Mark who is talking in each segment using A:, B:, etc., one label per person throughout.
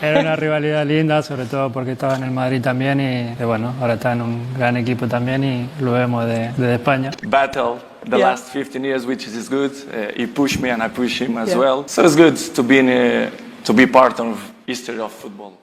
A: Era una rivalidad linda, sobre todo porque estaba en el Madrid también y bueno, ahora está en un gran equipo también y lo vemos de España.
B: Battle the
C: Yeah.
B: last 15 years, which is good. He pushed me and I push him as
C: Yeah.
B: well. So it's good to be part of history of football.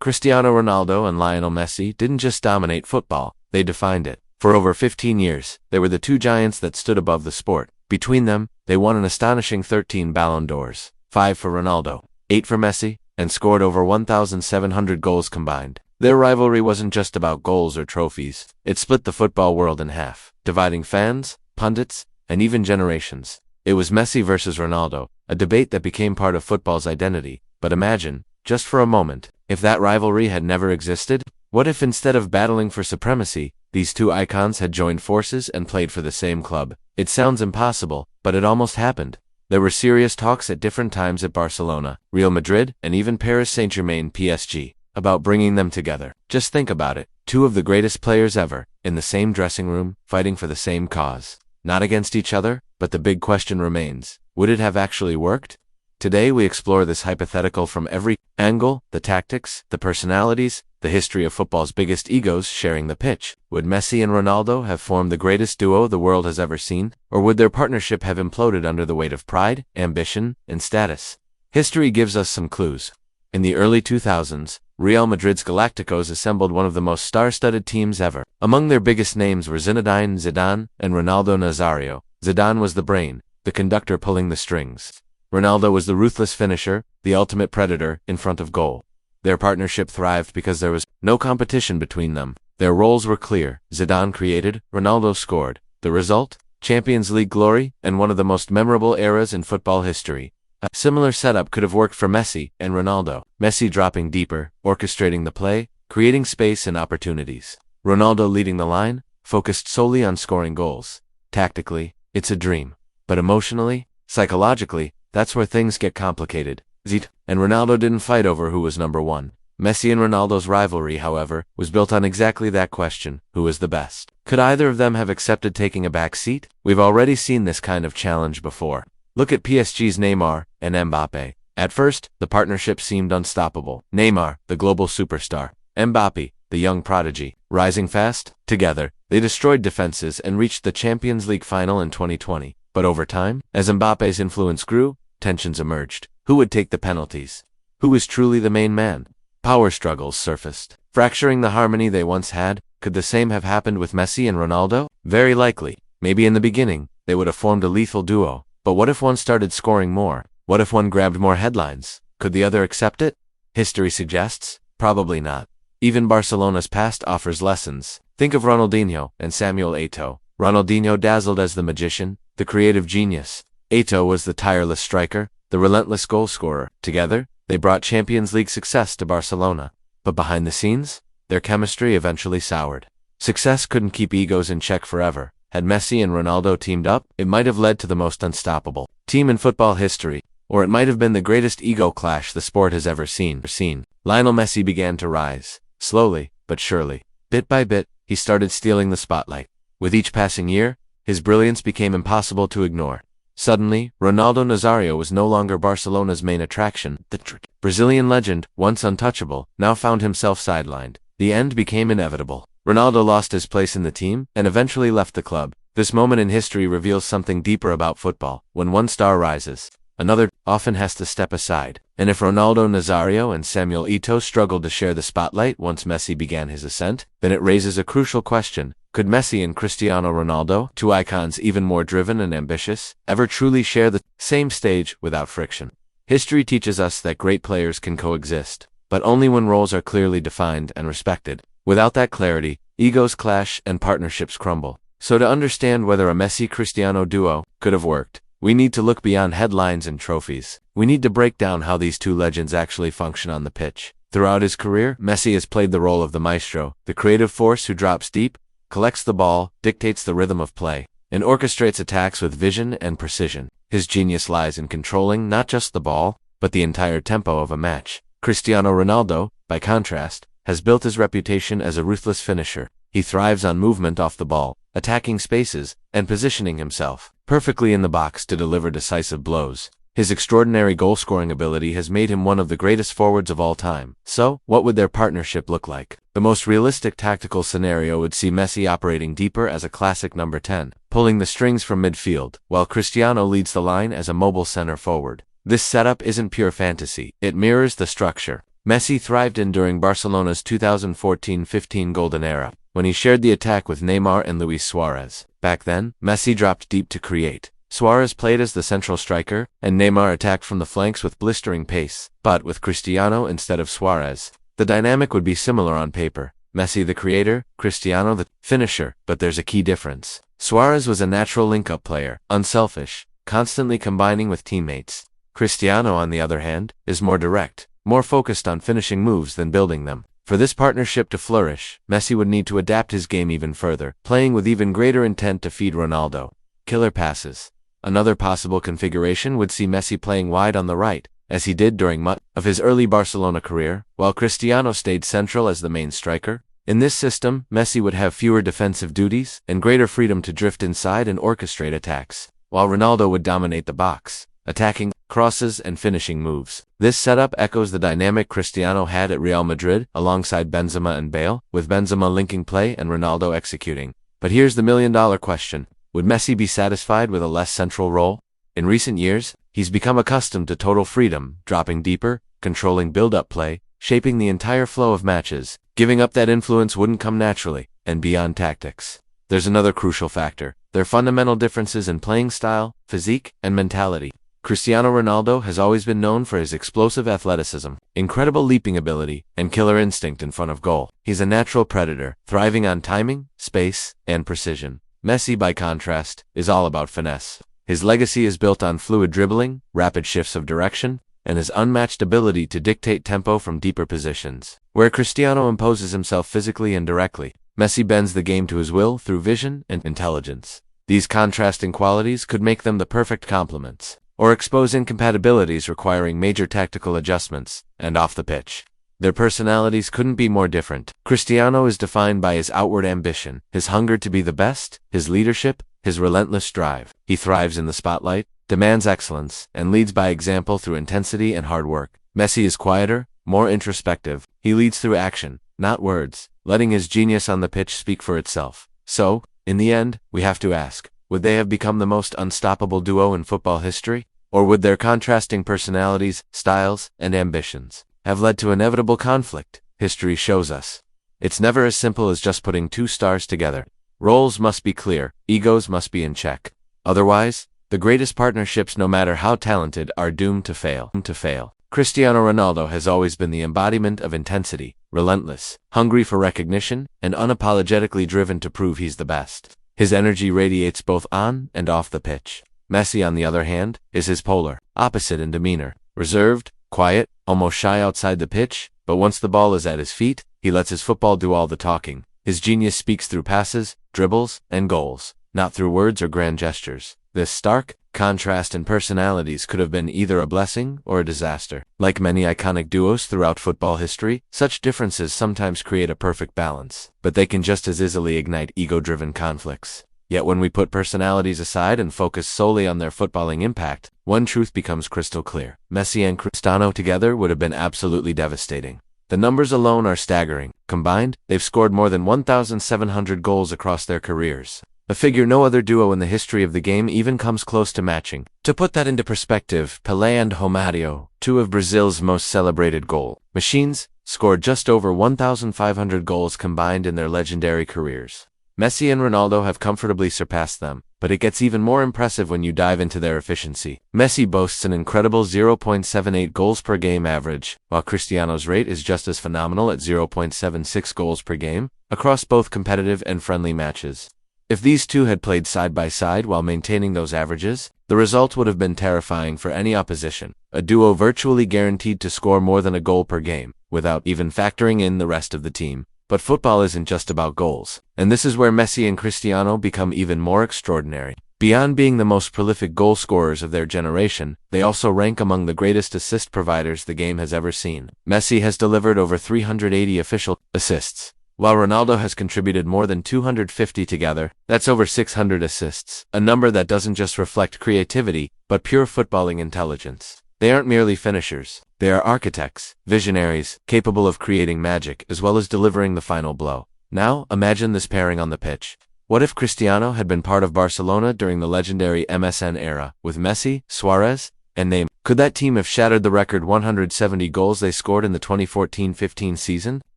D: Cristiano Ronaldo and Lionel Messi didn't just dominate football, they defined it. For over 15 years, they were the two giants that stood above the sport. Between them, they won an astonishing 13 Ballon d'Ors, 5 for Ronaldo, 8 for Messi, and scored over 1,700 goals combined. Their rivalry wasn't just about goals or trophies, it split the football world in half, dividing fans, pundits, and even generations. It was Messi versus Ronaldo, a debate that became part of football's identity. But imagine, just for a moment, if that rivalry had never existed? What if instead of battling for supremacy, these two icons had joined forces and played for the same club? It sounds impossible, but it almost happened. There were serious talks at different times at Barcelona, Real Madrid, and even Paris Saint-Germain PSG, about bringing them together. Just think about it, two of the greatest players ever, in the same dressing room, fighting for the same cause. Not against each other, but the big question remains, would it have actually worked? Today we explore this hypothetical from every angle, the tactics, the personalities, the history of football's biggest egos sharing the pitch. Would Messi and Ronaldo have formed the greatest duo the world has ever seen? Or would their partnership have imploded under the weight of pride, ambition, and status? History gives us some clues. In the early 2000s, Real Madrid's Galácticos assembled one of the most star-studded teams ever. Among their biggest names were Zinedine Zidane and Ronaldo Nazario. Zidane was the brain, the conductor pulling the strings. Ronaldo was the ruthless finisher, the ultimate predator, in front of goal. Their partnership thrived because there was no competition between them. Their roles were clear. Zidane created, Ronaldo scored. The result? Champions League glory, and one of the most memorable eras in football history. A similar setup could have worked for Messi and Ronaldo. Messi dropping deeper, orchestrating the play, creating space and opportunities. Ronaldo leading the line, focused solely on scoring goals. Tactically, it's a dream. But emotionally, psychologically, that's where things get complicated. Zidane and Ronaldo didn't fight over who was number one. Messi and Ronaldo's rivalry, however, was built on exactly that question, who was the best. Could either of them have accepted taking a back seat? We've already seen this kind of challenge before. Look at PSG's Neymar and Mbappe. At first, the partnership seemed unstoppable. Neymar, the global superstar. Mbappe, the young prodigy. Rising fast, together, they destroyed defenses and reached the Champions League final in 2020. But over time, as Mbappe's influence grew, tensions emerged. Who would take the penalties? Who was truly the main man? Power struggles surfaced, fracturing the harmony they once had. Could the same have happened with Messi and Ronaldo? Very likely. Maybe in the beginning, they would have formed a lethal duo. But what if one started scoring more? What if one grabbed more headlines? Could the other accept it? History suggests, probably not. Even Barcelona's past offers lessons. Think of Ronaldinho and Samuel Eto'o. Ronaldinho dazzled as the magician, the creative genius. Eto'o was the tireless striker, the relentless goal scorer. Together, they brought Champions League success to Barcelona. But behind the scenes, their chemistry eventually soured. Success couldn't keep egos in check forever. Had Messi and Ronaldo teamed up, it might have led to the most unstoppable team in football history, or it might have been the greatest ego clash the sport has ever seen. Lionel Messi began to rise, slowly, but surely. Bit by bit, he started stealing the spotlight. With each passing year, his brilliance became impossible to ignore. Suddenly, Ronaldo Nazario was no longer Barcelona's main attraction. The Brazilian legend, once untouchable, now found himself sidelined. The end became inevitable. Ronaldo lost his place in the team and eventually left the club. This moment in history reveals something deeper about football. When one star rises, another often has to step aside. And if Ronaldo Nazario and Samuel Eto'o struggled to share the spotlight once Messi began his ascent, then it raises a crucial question. Could Messi and Cristiano Ronaldo, two icons even more driven and ambitious, ever truly share the same stage without friction? History teaches us that great players can coexist, but only when roles are clearly defined and respected. Without that clarity, egos clash and partnerships crumble. So to understand whether a Messi-Cristiano duo could have worked, we need to look beyond headlines and trophies. We need to break down how these two legends actually function on the pitch. Throughout his career, Messi has played the role of the maestro, the creative force who drops deep, collects the ball, dictates the rhythm of play, and orchestrates attacks with vision and precision. His genius lies in controlling not just the ball, but the entire tempo of a match. Cristiano Ronaldo, by contrast, has built his reputation as a ruthless finisher. He thrives on movement off the ball, attacking spaces, and positioning himself perfectly in the box to deliver decisive blows. His extraordinary goal-scoring ability has made him one of the greatest forwards of all time. So, what would their partnership look like? The most realistic tactical scenario would see Messi operating deeper as a classic number 10, pulling the strings from midfield, while Cristiano leads the line as a mobile center forward. This setup isn't pure fantasy, it mirrors the structure Messi thrived in during Barcelona's 2014-15 golden era, when he shared the attack with Neymar and Luis Suarez. Back then, Messi dropped deep to create. Suarez played as the central striker, and Neymar attacked from the flanks with blistering pace. But with Cristiano instead of Suarez, the dynamic would be similar on paper. Messi the creator, Cristiano the finisher, but there's a key difference. Suarez was a natural link-up player, unselfish, constantly combining with teammates. Cristiano, on the other hand, is more direct, more focused on finishing moves than building them. For this partnership to flourish, Messi would need to adapt his game even further, playing with even greater intent to feed Ronaldo. Killer passes. Another possible configuration would see Messi playing wide on the right, as he did during much of his early Barcelona career, while Cristiano stayed central as the main striker. In this system, Messi would have fewer defensive duties and greater freedom to drift inside and orchestrate attacks, while Ronaldo would dominate the box, attacking, crosses, and finishing moves. This setup echoes the dynamic Cristiano had at Real Madrid alongside Benzema and Bale, with Benzema linking play and Ronaldo executing. But here's the million-dollar question. Would Messi be satisfied with a less central role? In recent years, he's become accustomed to total freedom, dropping deeper, controlling build-up play, shaping the entire flow of matches. Giving up that influence wouldn't come naturally, and beyond tactics. There's another crucial factor: their fundamental differences in playing style, physique, and mentality. Cristiano Ronaldo has always been known for his explosive athleticism, incredible leaping ability, and killer instinct in front of goal. He's a natural predator, thriving on timing, space, and precision. Messi, by contrast, is all about finesse. His legacy is built on fluid dribbling, rapid shifts of direction, and his unmatched ability to dictate tempo from deeper positions. Where Cristiano imposes himself physically and directly, Messi bends the game to his will through vision and intelligence. These contrasting qualities could make them the perfect complements, or expose incompatibilities requiring major tactical adjustments, and off the pitch. Their personalities couldn't be more different. Cristiano is defined by his outward ambition, his hunger to be the best, his leadership, his relentless drive. He thrives in the spotlight, demands excellence, and leads by example through intensity and hard work. Messi is quieter, more introspective. He leads through action, not words, letting his genius on the pitch speak for itself. So, in the end, we have to ask, would they have become the most unstoppable duo in football history? Or would their contrasting personalities, styles, and ambitions have led to inevitable conflict? History shows us it's never as simple as just putting two stars together. Roles must be clear, egos must be in check. Otherwise, the greatest partnerships, no matter how talented, are doomed to fail. Cristiano Ronaldo has always been the embodiment of intensity, relentless, hungry for recognition, and unapologetically driven to prove he's the best. His energy radiates both on and off the pitch. Messi, on the other hand, is his polar opposite in demeanor. Reserved, quiet, almost shy outside the pitch, but once the ball is at his feet, he lets his football do all the talking. His genius speaks through passes, dribbles, and goals, not through words or grand gestures. This stark contrast in personalities could have been either a blessing or a disaster. Like many iconic duos throughout football history, such differences sometimes create a perfect balance, but they can just as easily ignite ego-driven conflicts. Yet when we put personalities aside and focus solely on their footballing impact, one truth becomes crystal clear. Messi and Cristiano together would have been absolutely devastating. The numbers alone are staggering. Combined, they've scored more than 1,700 goals across their careers, a figure no other duo in the history of the game even comes close to matching. To put that into perspective, Pelé and Romario, two of Brazil's most celebrated goal machines, scored just over 1,500 goals combined in their legendary careers. Messi and Ronaldo have comfortably surpassed them, but it gets even more impressive when you dive into their efficiency. Messi boasts an incredible 0.78 goals per game average, while Cristiano's rate is just as phenomenal at 0.76 goals per game, across both competitive and friendly matches. If these two had played side by side while maintaining those averages, the result would have been terrifying for any opposition. A duo virtually guaranteed to score more than a goal per game, without even factoring in the rest of the team. But football isn't just about goals, and this is where Messi and Cristiano become even more extraordinary. Beyond being the most prolific goal scorers of their generation, they also rank among the greatest assist providers the game has ever seen. Messi has delivered over 380 official assists, while Ronaldo has contributed more than 250 together. That's over 600 assists, a number that doesn't just reflect creativity, but pure footballing intelligence. They aren't merely finishers. They are architects, visionaries, capable of creating magic as well as delivering the final blow. Now, imagine this pairing on the pitch. What if Cristiano had been part of Barcelona during the legendary MSN era, with Messi, Suarez, and Neymar? Could that team have shattered the record 170 goals they scored in the 2014-15 season?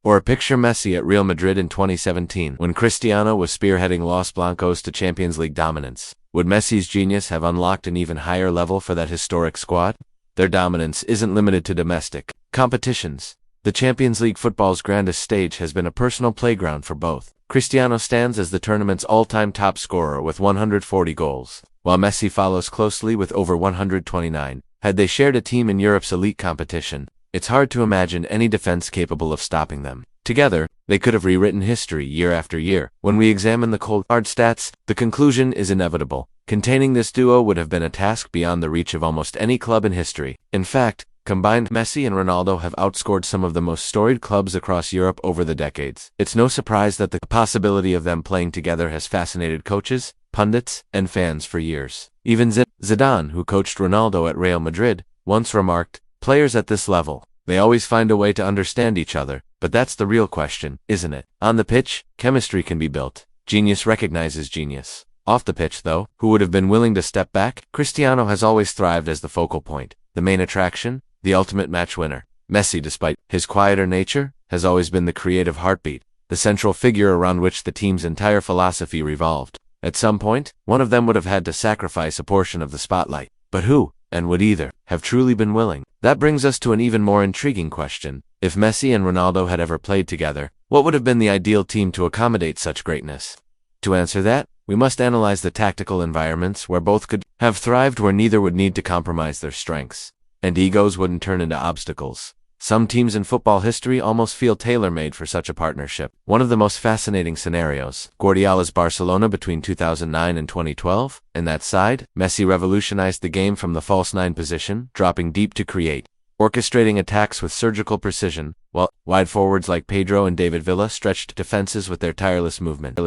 D: Or picture Messi at Real Madrid in 2017, when Cristiano was spearheading Los Blancos to Champions League dominance. Would Messi's genius have unlocked an even higher level for that historic squad? Their dominance isn't limited to domestic competitions. The Champions League football's grandest stage has been a personal playground for both. Cristiano stands as the tournament's all-time top scorer with 140 goals, while Messi follows closely with over 129. Had they shared a team in Europe's elite competition, it's hard to imagine any defense capable of stopping them. Together, they could have rewritten history year after year. When we examine the cold hard stats, the conclusion is inevitable. Containing this duo would have been a task beyond the reach of almost any club in history. In fact, combined, Messi and Ronaldo have outscored some of the most storied clubs across Europe over the decades. It's no surprise that the possibility of them playing together has fascinated coaches, pundits, and fans for years. Even Zidane, who coached Ronaldo at Real Madrid, once remarked, "Players at this level, they always find a way to understand each other." But that's the real question, isn't it? On the pitch, chemistry can be built. Genius recognizes genius. Off the pitch, though, who would have been willing to step back? Cristiano has always thrived as the focal point, the main attraction, the ultimate match winner. Messi, despite his quieter nature, has always been the creative heartbeat, the central figure around which the team's entire philosophy revolved. At some point, one of them would have had to sacrifice a portion of the spotlight. But who, and would either, have truly been willing? That brings us to an even more intriguing question. If Messi and Ronaldo had ever played together, what would have been the ideal team to accommodate such greatness? To answer that, we must analyze the tactical environments where both could have thrived, where neither would need to compromise their strengths, and egos wouldn't turn into obstacles. Some teams in football history almost feel tailor-made for such a partnership. One of the most fascinating scenarios, Guardiola's Barcelona between 2009 and 2012. In that side, Messi revolutionized the game from the false nine position, dropping deep to create, orchestrating attacks with surgical precision, while wide forwards like Pedro and David Villa stretched defenses with their tireless movement.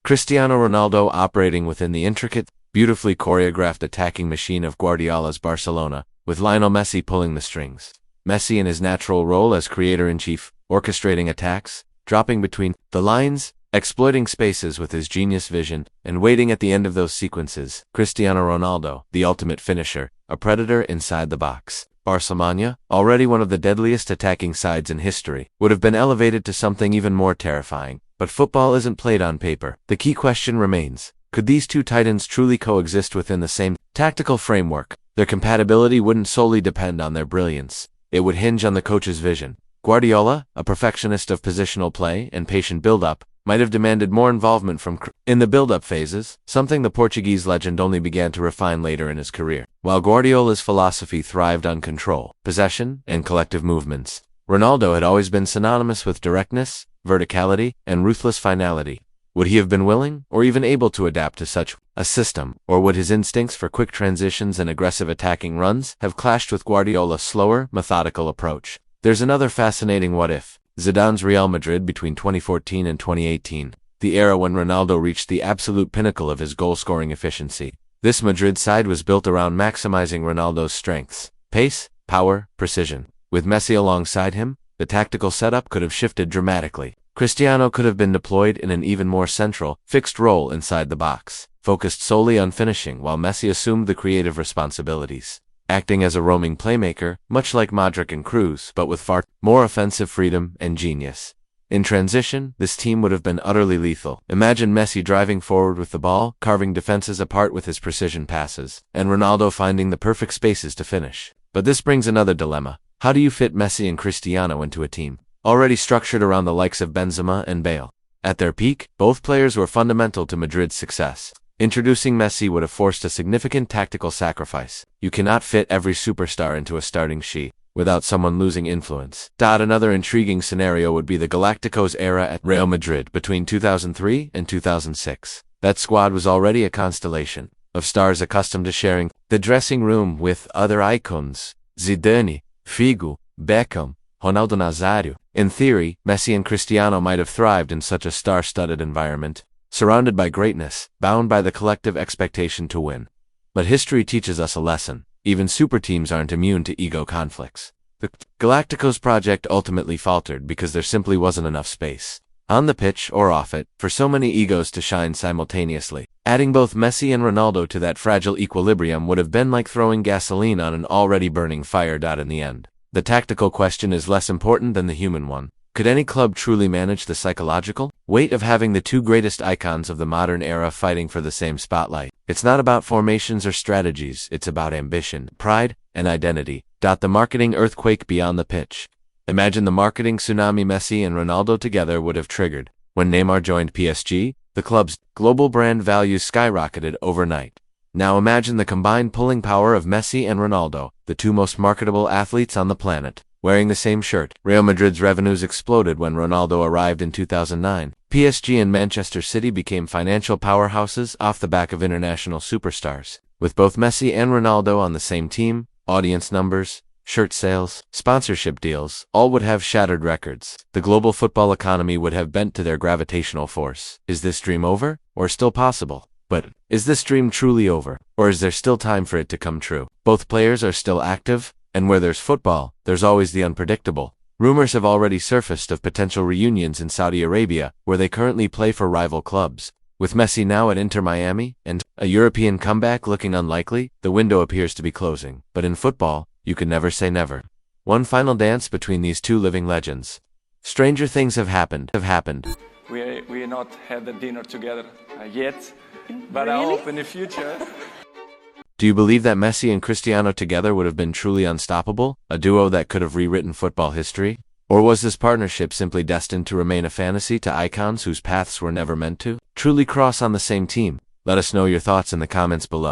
D: Cristiano Ronaldo operating within the intricate, beautifully choreographed attacking machine of Guardiola's Barcelona, with Lionel Messi pulling the strings. Messi in his natural role as creator-in-chief, orchestrating attacks, dropping between the lines, exploiting spaces with his genius vision, and waiting at the end of those sequences. Cristiano Ronaldo, the ultimate finisher, a predator inside the box. Barcelona, already one of the deadliest attacking sides in history, would have been elevated to something even more terrifying. But football isn't played on paper. The key question remains, could these two titans truly coexist within the same tactical framework? Their compatibility wouldn't solely depend on their brilliance. It would hinge on the coach's vision. Guardiola, a perfectionist of positional play and patient build-up, might have demanded more involvement from in the build-up phases, something the Portuguese legend only began to refine later in his career. While Guardiola's philosophy thrived on control, possession, and collective movements, Ronaldo had always been synonymous with directness, verticality, and ruthless finality. Would he have been willing, or even able to adapt to such a system, or would his instincts for quick transitions and aggressive attacking runs have clashed with Guardiola's slower, methodical approach? There's another fascinating what-if. Zidane's Real Madrid between 2014 and 2018, the era when Ronaldo reached the absolute pinnacle of his goal-scoring efficiency. This Madrid side was built around maximizing Ronaldo's strengths: pace, power, precision. With Messi alongside him, the tactical setup could have shifted dramatically. Cristiano could have been deployed in an even more central, fixed role inside the box, focused solely on finishing, while Messi assumed the creative responsibilities, acting as a roaming playmaker, much like Modric and Kroos, but with far more offensive freedom and genius. In transition, this team would have been utterly lethal. Imagine Messi driving forward with the ball, carving defenses apart with his precision passes, and Ronaldo finding the perfect spaces to finish. But this brings another dilemma. How do you fit Messi and Cristiano into a team already structured around the likes of Benzema and Bale? At their peak, both players were fundamental to Madrid's success. Introducing Messi would have forced a significant tactical sacrifice. You cannot fit every superstar into a starting sheet without someone losing influence. Another intriguing scenario would be the Galácticos era at Real Madrid between 2003 and 2006. That squad was already a constellation of stars accustomed to sharing the dressing room with other icons: Zidane, Figo, Beckham, Ronaldo Nazário. In theory, Messi and Cristiano might have thrived in such a star-studded environment, surrounded by greatness, bound by the collective expectation to win. But history teaches us a lesson. Even super teams aren't immune to ego conflicts. The Galácticos project ultimately faltered because there simply wasn't enough space, on the pitch or off it, for so many egos to shine simultaneously. Adding both Messi and Ronaldo to that fragile equilibrium would have been like throwing gasoline on an already burning fire. In the end, the tactical question is less important than the human one. Could any club truly manage the psychological weight of having the two greatest icons of the modern era fighting for the same spotlight? It's not about formations or strategies, it's about ambition, pride, and identity. The marketing earthquake beyond the pitch. Imagine the marketing tsunami Messi and Ronaldo together would have triggered. When Neymar joined PSG, the club's global brand value skyrocketed overnight. Now imagine the combined pulling power of Messi and Ronaldo, the two most marketable athletes on the planet, wearing the same shirt. Real Madrid's revenues exploded when Ronaldo arrived in 2009. PSG and Manchester City became financial powerhouses off the back of international superstars. With both Messi and Ronaldo on the same team, audience numbers, shirt sales, sponsorship deals, all would have shattered records. The global football economy would have bent to their gravitational force. Is this dream over, or still possible? But is this dream truly over, or is there still time for it to come true? Both players are still active, and where there's football, there's always the unpredictable. Rumors have already surfaced of potential reunions in Saudi Arabia, where they currently play for rival clubs. With Messi now at Inter Miami, and a European comeback looking unlikely, the window appears to be closing. But in football, you can never say never. One final dance between these two living legends. Stranger things have happened.
B: We not had a dinner together yet, but
C: Really?
B: I hope in the future.
D: Do you believe that Messi and Cristiano together would have been truly unstoppable, a duo that could have rewritten football history? Or was this partnership simply destined to remain a fantasy to icons whose paths were never meant to truly cross on the same team? Let us know your thoughts in the comments below.